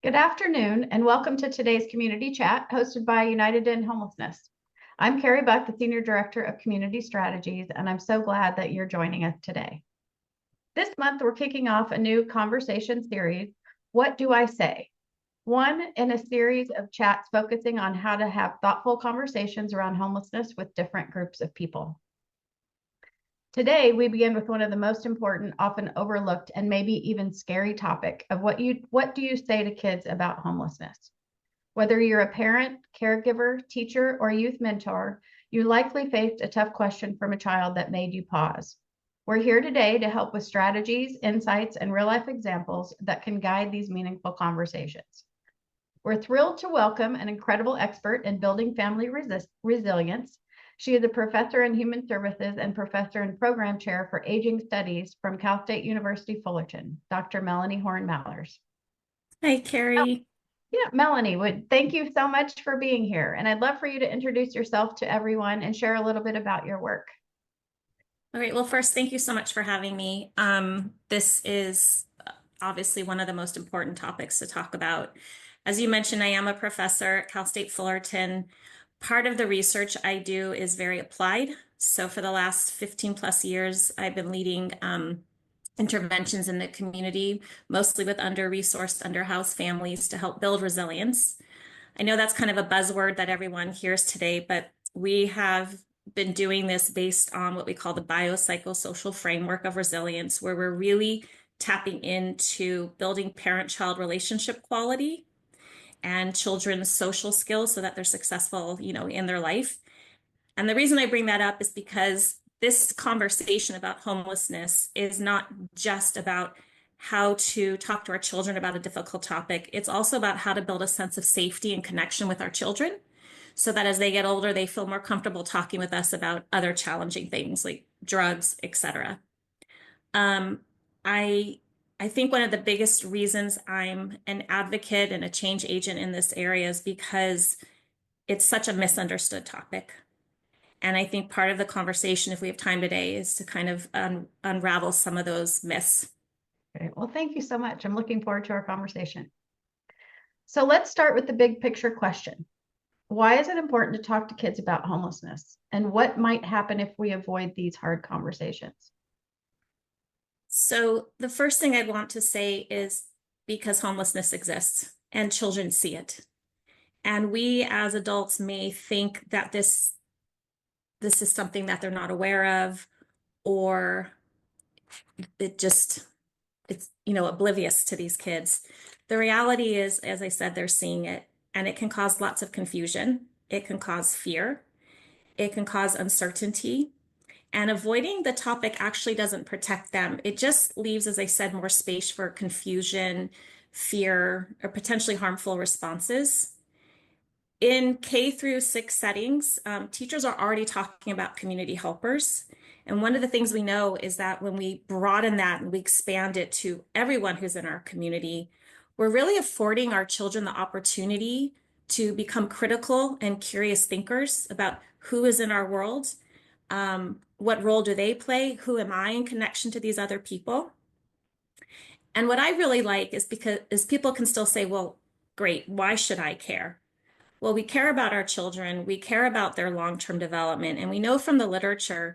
Good afternoon, and welcome to today's community chat hosted by United in Homelessness. I'm Carrie Buck, the Senior Director of Community Strategies, and I'm so glad that you're joining us today. This month, we're kicking off a new conversation series, What Do I Say? One in a series of chats focusing on how to have thoughtful conversations around homelessness with different groups of people. Today, we begin with one of the most important, often overlooked, and maybe even scary topic of what do you say to kids about homelessness? Whether you're a parent, caregiver, teacher, or youth mentor, you likely faced a tough question from a child that made you pause. We're here today to help with strategies, insights, and real-life examples that can guide these meaningful conversations. We're thrilled to welcome an incredible expert in building family resilience. She is a professor in human services and professor and program chair for aging studies from Cal State University Fullerton, Dr. Melanie Horn Mallers. Hi, Carrie. Yeah, Melanie, thank you so much for being here. And I'd love for you to introduce yourself to everyone and share a little bit about your work. All right. Well, first, thank you so much for having me. This is obviously one of the most important topics to talk about. As you mentioned, I am a professor at Cal State Fullerton. Part of the research I do is very applied. So for the last 15 plus years, I've been leading interventions in the community, mostly with under-resourced, under-housed families to help build resilience. I know that's kind of a buzzword that everyone hears today, but we have been doing this based on what we call the biopsychosocial framework of resilience, where we're really tapping into building parent-child relationship quality and children's social skills so that they're successful, in their life. And the reason I bring that up is because this conversation about homelessness is not just about how to talk to our children about a difficult topic. It's also about how to build a sense of safety and connection with our children so that as they get older, they feel more comfortable talking with us about other challenging things like drugs, etc. Um, I I think one of the biggest reasons I'm an advocate and a change agent in this area is because it's such a misunderstood topic. And I think part of the conversation, if we have time today, is to kind of unravel some of those myths. Okay, well, thank you so much. I'm looking forward to our conversation. So let's start with the big picture question. Why is it important to talk to kids about homelessness? And what might happen if we avoid these hard conversations? So the first thing I'd want to say is because homelessness exists and children see it. And we as adults may think that this is something that they're not aware of, or it's oblivious to these kids. The reality is, as I said, they're seeing it, and it can cause lots of confusion. It can cause fear. It can cause uncertainty. And avoiding the topic actually doesn't protect them. It just leaves, as I said, more space for confusion, fear, or potentially harmful responses. In K through 6 settings, teachers are already talking about community helpers. And one of the things we know is that when we broaden that and we expand it to everyone who's in our community, we're really affording our children the opportunity to become critical and curious thinkers about who is in our world, what role do they play, who am I in connection to these other people. And what I really like is people can still say, well, great, why should I care? Well, we care about our children, we care about their long-term development, and we know from the literature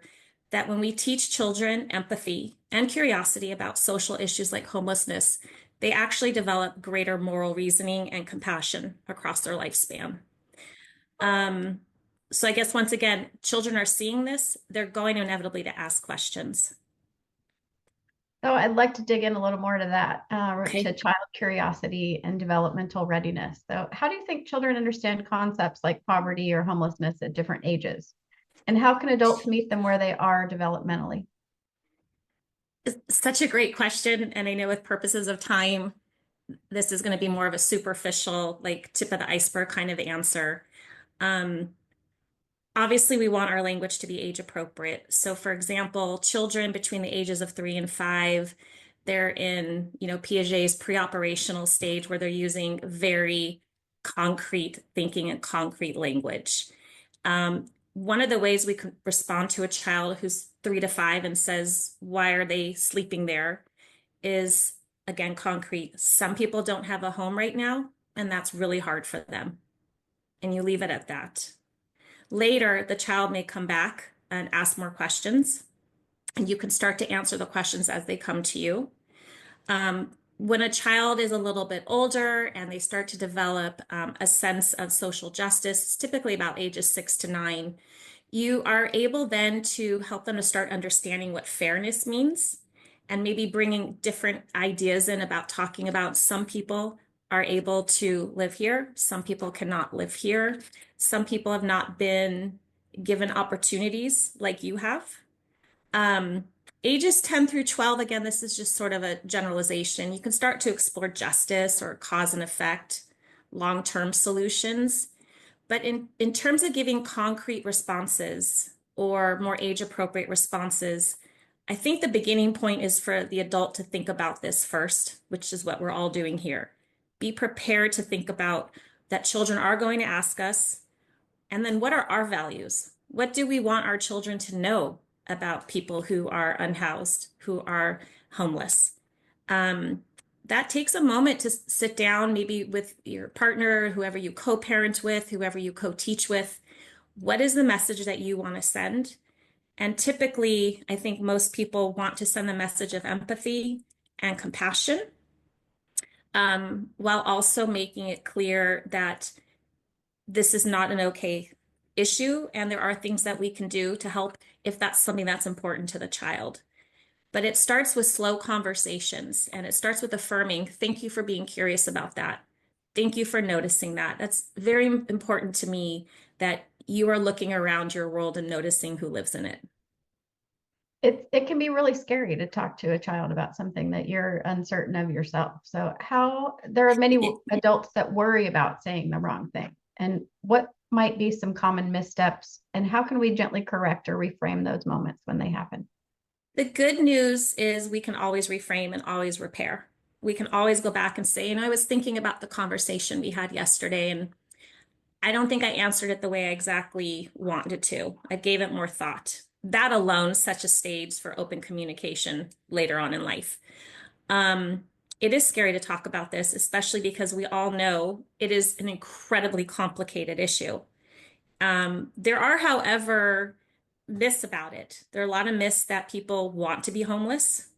that when we teach children empathy and curiosity about social issues like homelessness, they actually develop greater moral reasoning and compassion across their lifespan. So I guess once again, children are seeing this, they're going inevitably to ask questions. So I'd like to dig in a little more to that, to Okay. child curiosity and developmental readiness. So how do you think children understand concepts like poverty or homelessness at different ages? And how can adults meet them where they are developmentally? It's such a great question. And I know with purposes of time, this is going to be more of a superficial, like tip of the iceberg kind of answer. Um, Obviously, we want our language to be age appropriate. So, for example, children between the ages of 3 and 5, they're in, Piaget's pre-operational stage where they're using very concrete thinking and concrete language. One of the ways we can respond to a child who's 3 to 5 and says, why are they sleeping there? Is again, concrete. Some people don't have a home right now, and that's really hard for them. And you leave it at that. Later, the child may come back and ask more questions, and you can start to answer the questions as they come to you. When a child is a little bit older and they start to develop a sense of social justice, typically about ages 6 to 9, you are able then to help them to start understanding what fairness means and maybe bringing different ideas in about talking about some people are able to live here, some people cannot live here, some people have not been given opportunities like you have. Um, Ages 10 through 12, again, this is just sort of a generalization. You can start to explore justice or cause and effect, long-term solutions. But in terms of giving concrete responses or more age-appropriate responses, I think the beginning point is for the adult to think about this first, which is what we're all doing here. Be prepared to think about that children are going to ask us, and then what are our values? What do we want our children to know about people who are unhoused, who are homeless? Um, that takes a moment to sit down, maybe with your partner, whoever you co-parent with, whoever you co-teach with. What is the message that you want to send? And typically, I think most people want to send the message of empathy and compassion, while also making it clear that this is not an okay issue, and there are things that we can do to help if that's something that's important to the child. But it starts with slow conversations, and it starts with affirming, thank you for being curious about that. Thank you for noticing that. That's very important to me, that you are looking around your world and noticing who lives in it. It can be really scary to talk to a child about something that you're uncertain of yourself. So how there are many It, adults that worry about saying the wrong thing. And what might be some common missteps and how can we gently correct or reframe those moments when they happen? the good news is we can always reframe and always repair. We can always go back and say, I was thinking about the conversation we had yesterday, and I don't think I answered it the way I exactly wanted to. I gave it more thought. That alone sets a stage for open communication later on in life. Um, it is scary to talk about this, especially because we all know it is an incredibly complicated issue. There are, however, myths about it. There are a lot of myths that people want to be homeless.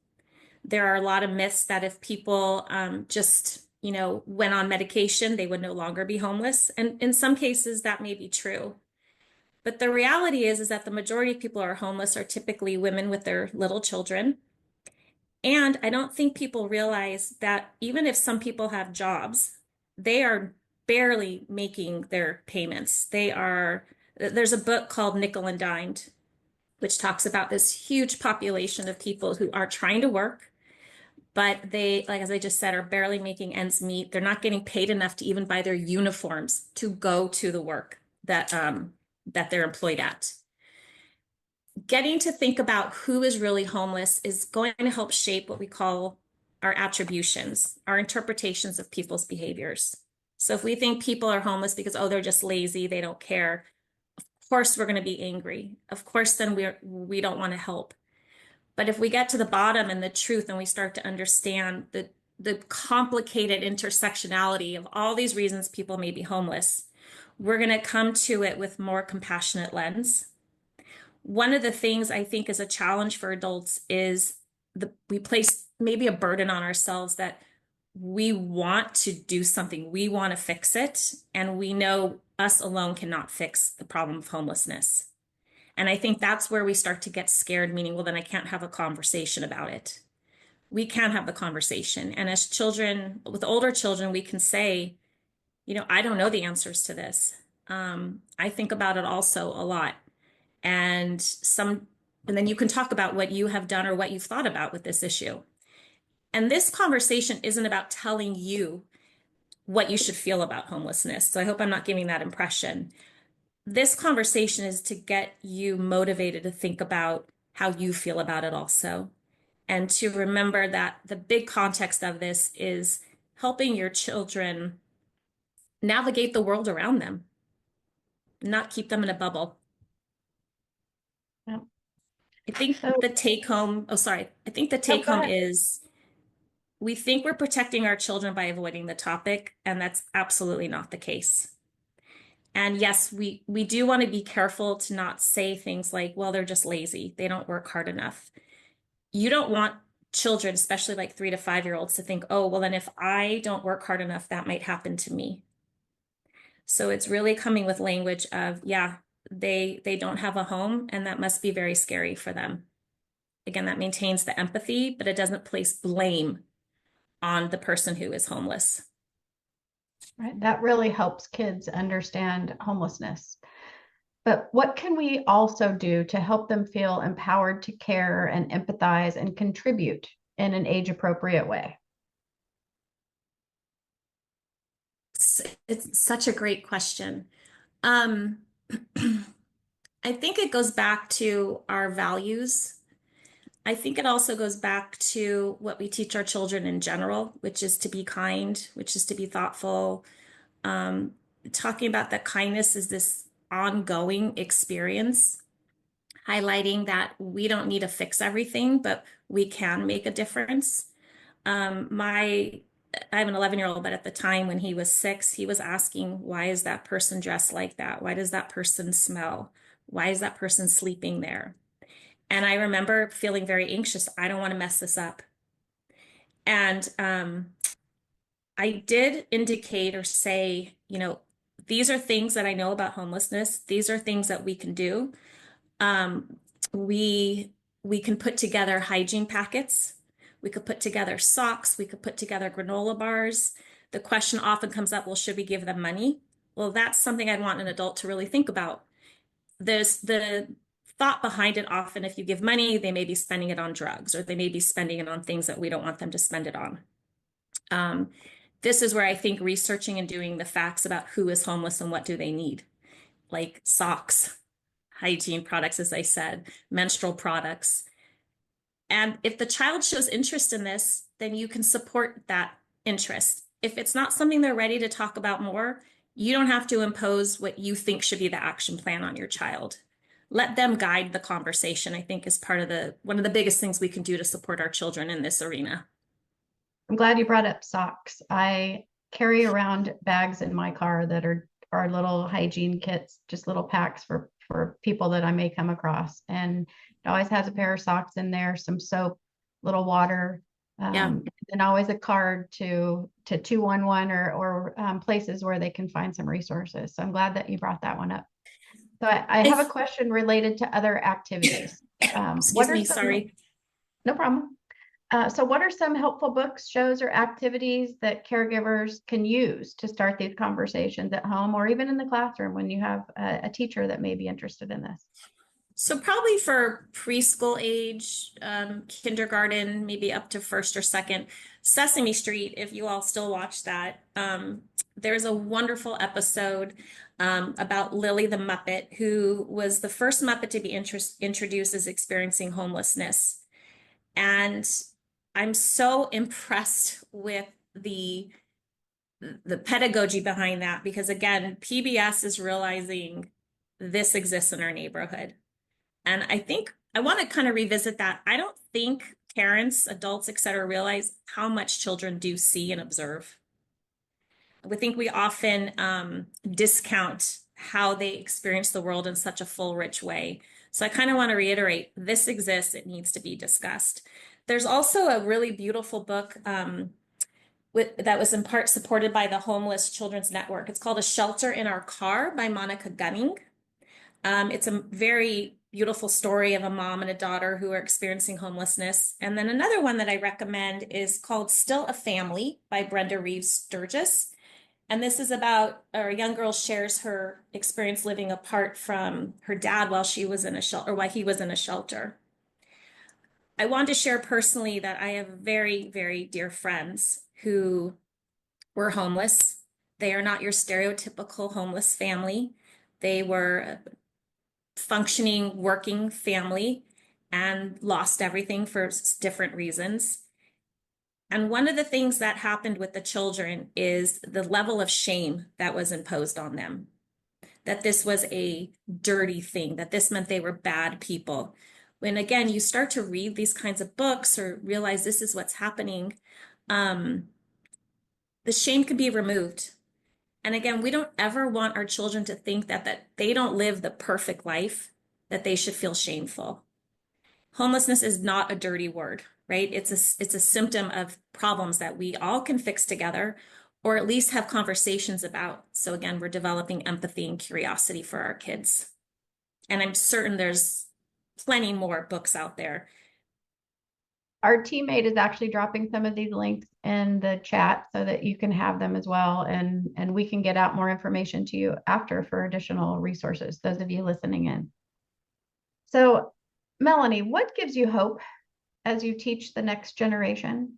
There are a lot of myths that if people just, went on medication, they would no longer be homeless. And in some cases, that may be true. But the reality is that the majority of people who are homeless are typically women with their little children. And I don't think people realize that even if some people have jobs, they are barely making their payments. There's a book called Nickel and Dimed, which talks about this huge population of people who are trying to work, but they, like as I just said, are barely making ends meet. They're not getting paid enough to even buy their uniforms to go to the work that they're employed at. Getting to think about who is really homeless is going to help shape what we call our attributions, our interpretations of people's behaviors. So if we think people are homeless because, oh, they're just lazy, they don't care, of course we're going to be angry. Of course, then we don't want to help. But if we get to the bottom and the truth and we start to understand the complicated intersectionality of all these reasons people may be homeless, we're going to come to it with more compassionate lens. One of the things I think is a challenge for adults is we place maybe a burden on ourselves that we want to do something, we want to fix it, and we know us alone cannot fix the problem of homelessness. And I think that's where we start to get scared, meaning, well, then I can't have a conversation about it. We can have the conversation. And as children, with older children, we can say, I don't know the answers to this. I think about it also a lot. And then you can talk about what you have done or what you've thought about with this issue. And this conversation isn't about telling you what you should feel about homelessness. So I hope I'm not giving that impression. This conversation is to get you motivated to think about how you feel about it also. And to remember that the big context of this is helping your children navigate the world around them, not keep them in a bubble. Yeah. I think So, the take home, oh, sorry. I think the no, take go home ahead. is we think we're protecting our children by avoiding the topic, and that's absolutely not the case. And yes, we do want to be careful to not say things like, well, they're just lazy. They don't work hard enough. You don't want children, especially like 3 to 5 year olds, to think, oh, well, then if I don't work hard enough, that might happen to me. So it's really coming with language of, yeah, they don't have a home, and that must be very scary for them. Again, that maintains the empathy, but it doesn't place blame on the person who is homeless. Right. That really helps kids understand homelessness. But what can we also do to help them feel empowered to care and empathize and contribute in an age appropriate way? It's such a great question. Um, I think it goes back to our values. I think it also goes back to what we teach our children in general, which is to be kind, which is to be thoughtful. Um, Talking about that kindness is this ongoing experience, highlighting that we don't need to fix everything, but we can make a difference. I have an 11-year-old, but at the time when he was 6, he was asking, why is that person dressed like that? Why does that person smell? Why is that person sleeping there? And I remember feeling very anxious. I don't want to mess this up. And I did indicate or say, these are things that I know about homelessness. These are things that we can do. Um, we we can put together hygiene packets. We could put together socks. We could put together granola bars. The question often comes up, well, should we give them money? Well, that's something I'd want an adult to really think about. There's the thought behind it often, if you give money, they may be spending it on drugs, or they may be spending it on things that we don't want them to spend it on. Um, this is where I think researching and doing the facts about who is homeless and what do they need, like socks, hygiene products, as I said, menstrual products. And if the child shows interest in this, then you can support that interest. If it's not something they're ready to talk about more, you don't have to impose what you think should be the action plan on your child. Let them guide the conversation, I think, is part of one of the biggest things we can do to support our children in this arena. I'm glad you brought up socks. I carry around bags in my car that are little hygiene kits, just little packs for people that I may come across. And it always has a pair of socks in there, some soap, little water, Yeah. and always a card to 211 or places where they can find some resources. So I'm glad that you brought that one up. So I have a If, question related to other activities. excuse What are me, some, sorry. no problem. So what are some helpful books, shows, or activities that caregivers can use to start these conversations at home or even in the classroom when you have a teacher that may be interested in this? So probably for preschool age, kindergarten, maybe up to first or second, Sesame Street, if you all still watch that. There's a wonderful episode about Lily the Muppet, who was the first Muppet to be introduced as experiencing homelessness. And I'm so impressed with the pedagogy behind that, because again, PBS is realizing this exists in our neighborhood. And I think I want to kind of revisit that. I don't think parents, adults, et cetera, realize how much children do see and observe. We think we often discount how they experience the world in such a full, rich way. So I kind of want to reiterate, this exists, it needs to be discussed. There's also a really beautiful book that was in part supported by the Homeless Children's Network. It's called A Shelter in Our Car by Monica Gunning. It's a very beautiful story of a mom and a daughter who are experiencing homelessness. And then another one that I recommend is called Still a Family by Brenda Reeves Sturgis. And this is about a young girl shares her experience living apart from her dad while she was in a shelter, or while he was in a shelter. I want to share personally that I have very, very dear friends who were homeless. They are not your stereotypical homeless family. They were functioning working family and lost everything for different reasons. And one of the things that happened with the children is the level of shame that was imposed on them, that this was a dirty thing, that this meant they were bad people. When again, you start to read these kinds of books or realize this is what's happening, um, the shame can be removed. And again, we don't ever want our children to think that they don't live the perfect life, that they should feel shameful. Homelessness is not a dirty word, right? It's a symptom of problems that we all can fix together, or at least have conversations about. So again, we're developing empathy and curiosity for our kids. And I'm certain there's plenty more books out there. Our teammate is actually dropping some of these links in the chat so that you can have them as well. And we can get out more information to you after for additional resources, those of you listening in. So, Melanie, what gives you hope as you teach the next generation?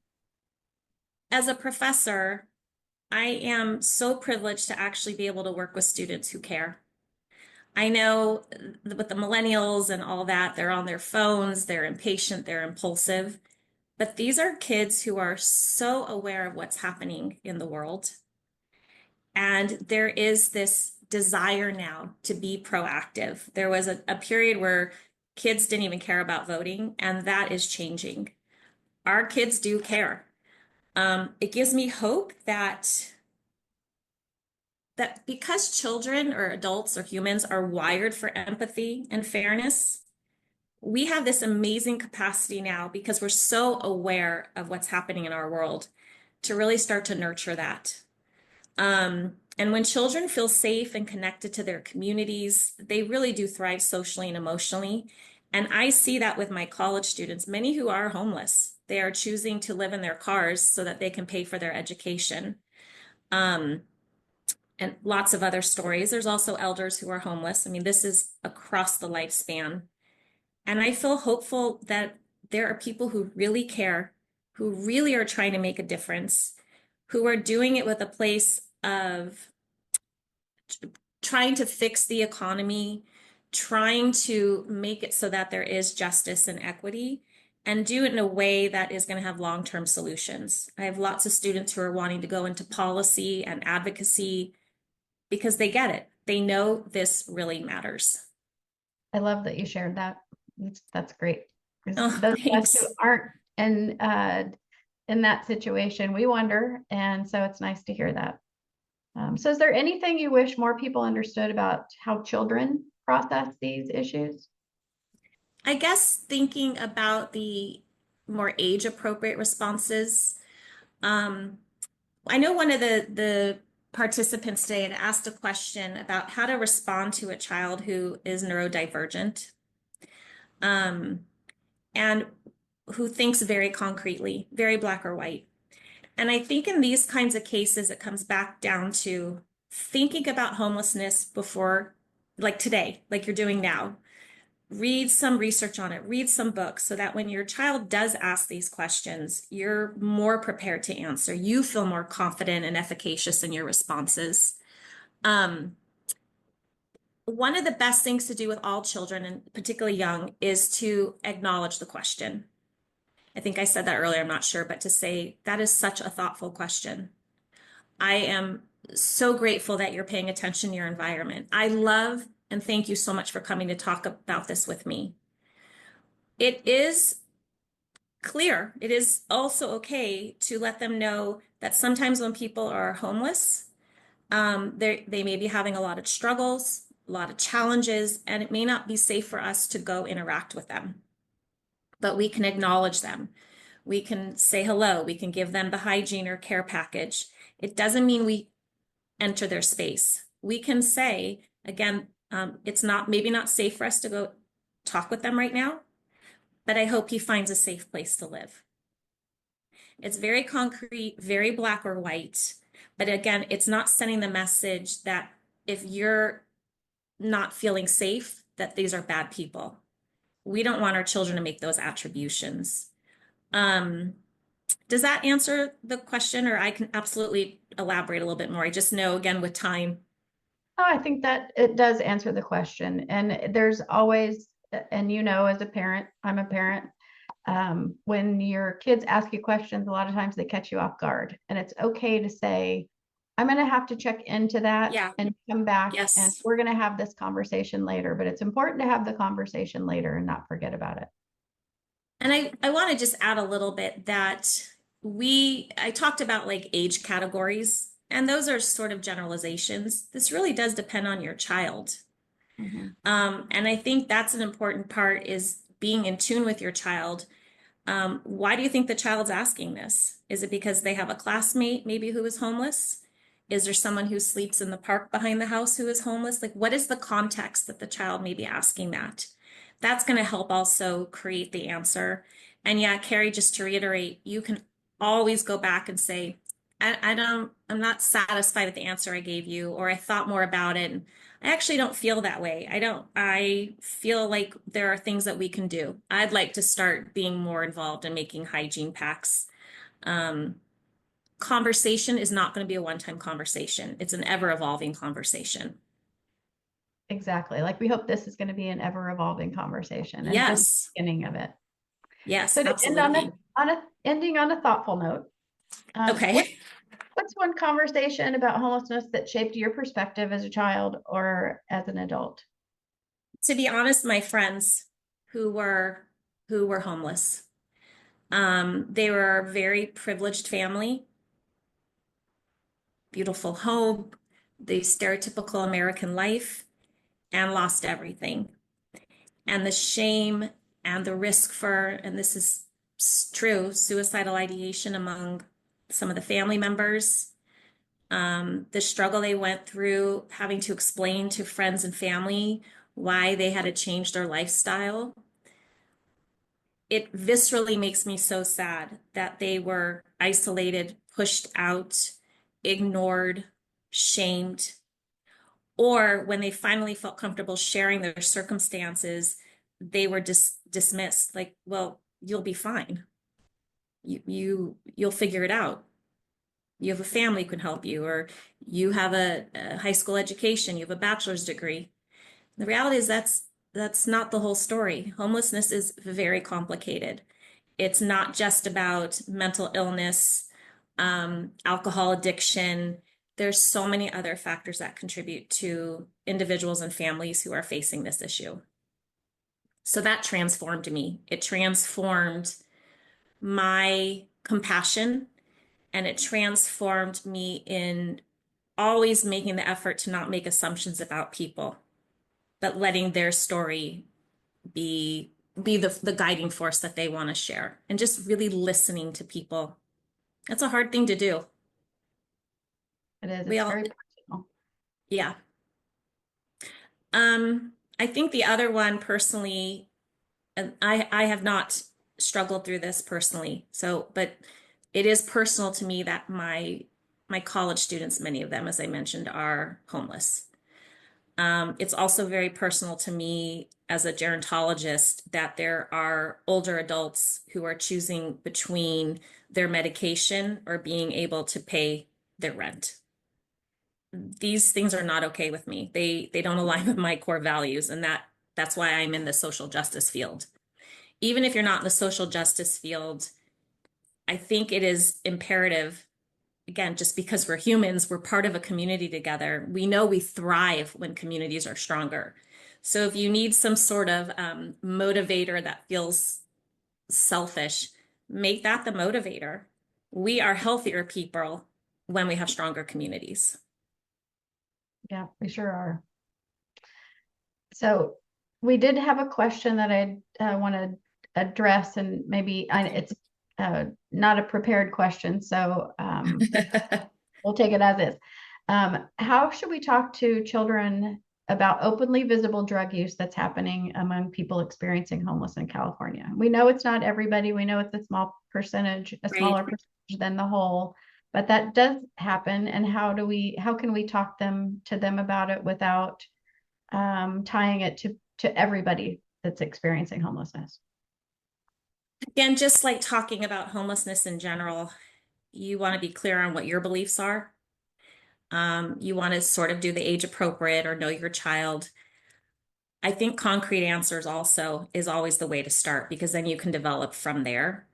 As a professor, I am so privileged to actually be able to work with students who care. I know with the millennials and all that, they're on their phones, they're impatient, they're impulsive, but these are kids who are so aware of what's happening in the world. And there is this desire now to be proactive. There was a period where kids didn't even care about voting, and that is changing. Our kids do care. It gives me hope that because children or adults or humans are wired for empathy and fairness, we have this amazing capacity now because we're so aware of what's happening in our world to really start to nurture that. And when children feel safe and connected to their communities, they really do thrive socially and emotionally. And I see that with my college students, many who are homeless. They are choosing to live in their cars so that they can pay for their education. Um, and lots of other stories. There's also elders who are homeless. I mean, this is across the lifespan. And I feel hopeful that there are people who really care, who really are trying to make a difference, who are doing it with a place of trying to fix the economy, trying to make it so that there is justice and equity, and do it in a way that is going to have long-term solutions. I have lots of students who are wanting to go into policy and advocacy because they get it. They know this really matters. I love that you shared that. That's great. Oh, Those of us who thanks. aren't in that situation, we wonder, and so it's nice to hear that. So is there anything you wish more people understood about how children process these issues? I guess thinking about the more age appropriate responses. Um, I know one of the participants today had asked a question about how to respond to a child who is neurodivergent, um, and who thinks very concretely, very black or white. And I think in these kinds of cases, it comes back down to thinking about homelessness before, like today, like you're doing now. Read some research on it, read some books so that when your child does ask these questions, you're more prepared to answer. You feel more confident and efficacious in your responses. Um, One of the best things to do with all children, and particularly young, is to acknowledge the question. I think I said that earlier, I'm not sure, but to say that is such a thoughtful question. I am so grateful that you're paying attention to your environment. I love and thank you so much for coming to talk about this with me. It is clear. It is also okay to let them know that sometimes when people are homeless, they may be having a lot of struggles, a lot of challenges, and it may not be safe for us to go interact with them. But we can acknowledge them. We can say hello. We can give them the hygiene or care package. It doesn't mean we enter their space. We can say, again, it's not maybe not safe for us to go talk with them right now, but I hope he finds a safe place to live. It's very concrete, very black or white. But again, it's not sending the message that if you're not feeling safe, that these are bad people. We don't want our children to make those attributions. Um, does that answer the question, or I can absolutely elaborate a little bit more? I just know, again, with time. Oh, I think that it does answer the question. And there's always, and as a parent, I'm a parent, when your kids ask you questions, a lot of times they catch you off guard. And it's okay to say, I'm going to have to check into that Yeah, and come back, and yes. we're going to have this conversation later. But it's important to have the conversation later and not forget about it. And I want to just add a little bit that I talked about like age categories, and those are sort of generalizations. This really does depend on your child. Mhm. And I think that's an important part is being in tune with your child. Why do you think the child's asking this? Is it because they have a classmate maybe who is homeless? Is there someone who sleeps in the park behind the house who is homeless? Like, what is the context that the child may be asking that? That's going to help also create the answer. And yeah, Carrie, just to reiterate, you can always go back and say, I'm not satisfied with the answer I gave you, or I thought more about it. And I actually don't feel that way. I feel like there are things that we can do. I'd like to start being more involved in making hygiene packs. Um, Conversation is not going to be a one-time conversation. It's an ever-evolving conversation. Exactly. Like we hope this is going to be an ever evolving conversation and just the Yes, beginning of it. yes, So to end absolutely. on a ending on a thoughtful note, Okay. what's one conversation about homelessness that shaped your perspective as a child or as an adult? To be honest, my friends who were who were homeless, they were a very privileged family, beautiful home, the stereotypical American life, and lost everything. And the shame and the risk for, and this is true, suicidal ideation among some of the family members, the struggle they went through having to explain to friends and family why they had to change their lifestyle. It viscerally makes me so sad that they were isolated, pushed out, ignored, shamed, or when they finally felt comfortable sharing their circumstances, they were dismissed. Like, well, you'll be fine. You'll figure it out. You have a family who can help you, or you have a high school education, you have a bachelor's degree. The reality is that's not the whole story. Homelessness is very complicated. It's not just about mental illness, alcohol addiction. There's so many other factors that contribute to individuals and families who are facing this issue. So that transformed me. It transformed my compassion, and it transformed me in always making the effort to not make assumptions about people, but letting their story be the guiding force that they want to share, and just really listening to people. That's a hard thing to do. It is, We it's all, very personal. yeah. I think the other one personally, and I have not struggled through this personally. So, but it is personal to me that my college students, many of them, as I mentioned, are homeless. It's also very personal to me as a gerontologist that there are older adults who are choosing between their medication or being able to pay their rent. These things are not okay with me. They don't align with my core values, and that's why I'm in the social justice field. Even if you're not in the social justice field, I think it is imperative, again, just because we're humans, we're part of a community together. We know we thrive when communities are stronger. So if you need some sort of motivator that feels selfish, make that the motivator. We are healthier people when we have stronger communities. Yeah, we sure are. So we did have a question that I want to address, and maybe Okay. it's not a prepared question, so we'll take it as is. How should we talk to children about openly visible drug use that's happening among people experiencing homeless in California? We know it's not everybody. We know it's a small percentage, a Right. smaller percentage than the whole, but that does happen. And how can we talk to them about it without tying it to everybody that's experiencing homelessness? Again, just like talking about homelessness in general, you want to be clear on what your beliefs are. You want to sort of do the age appropriate or know your child. I think concrete answers also is always the way to start because then you can develop from there.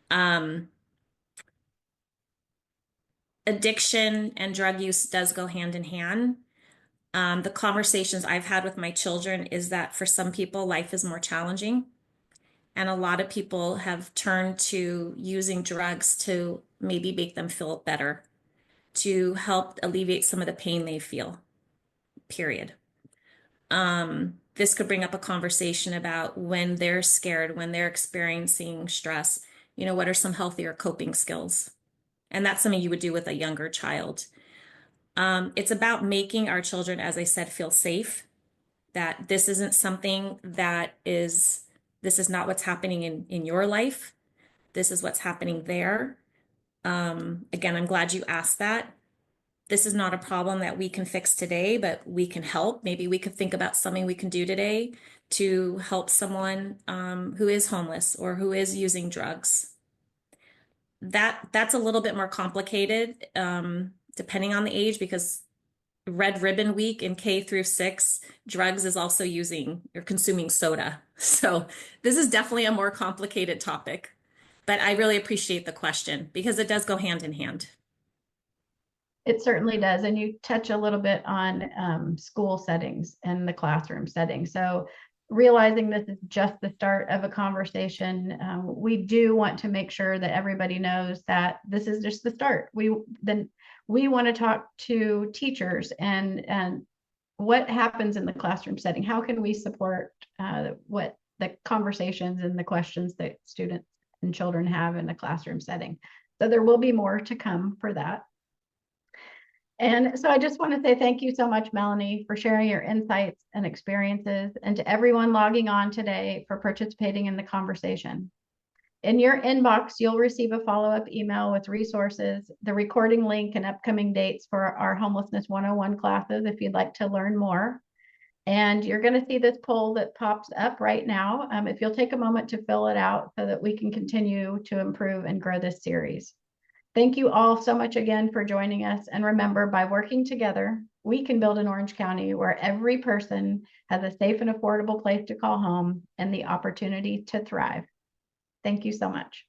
Um, Addiction and drug use does go hand in hand. The conversations I've had with my children is that for some people, life is more challenging. And a lot of people have turned to using drugs to maybe make them feel better, to help alleviate some of the pain they feel, period. This could bring up a conversation about when they're scared, when they're experiencing stress, what are some healthier coping skills? And that's something you would do with a younger child. It's about making our children, as I said, feel safe, that this isn't something this is not what's happening in your life. This is what's happening there. Again, I'm glad you asked that. This is not a problem that we can fix today, but we can help. Maybe we could think about something we can do today to help someone who is homeless or who is using drugs. That's a little bit more complicated, depending on the age, because Red Ribbon Week in K through 6, drugs is also using or consuming soda. So this is definitely a more complicated topic, but I really appreciate the question because it does go hand in hand. It certainly does. And you touch a little bit on school settings and the classroom setting. So realizing this is just the start of a conversation, we do want to make sure that everybody knows that this is just the start. We want to talk to teachers and what happens in the classroom setting. How can we support what the conversations and the questions that students and children have in the classroom setting? So there will be more to come for that. And so I just want to say thank you so much, Melanie, for sharing your insights and experiences, and to everyone logging on today for participating in the conversation. In your inbox, you'll receive a follow-up email with resources, the recording link, and upcoming dates for our Homelessness 101 classes if you'd like to learn more. And you're going to see this poll that pops up right now. If you'll take a moment to fill it out so that we can continue to improve and grow this series. Thank you all so much again for joining us. And remember, by working together, we can build an Orange County where every person has a safe and affordable place to call home and the opportunity to thrive. Thank you so much.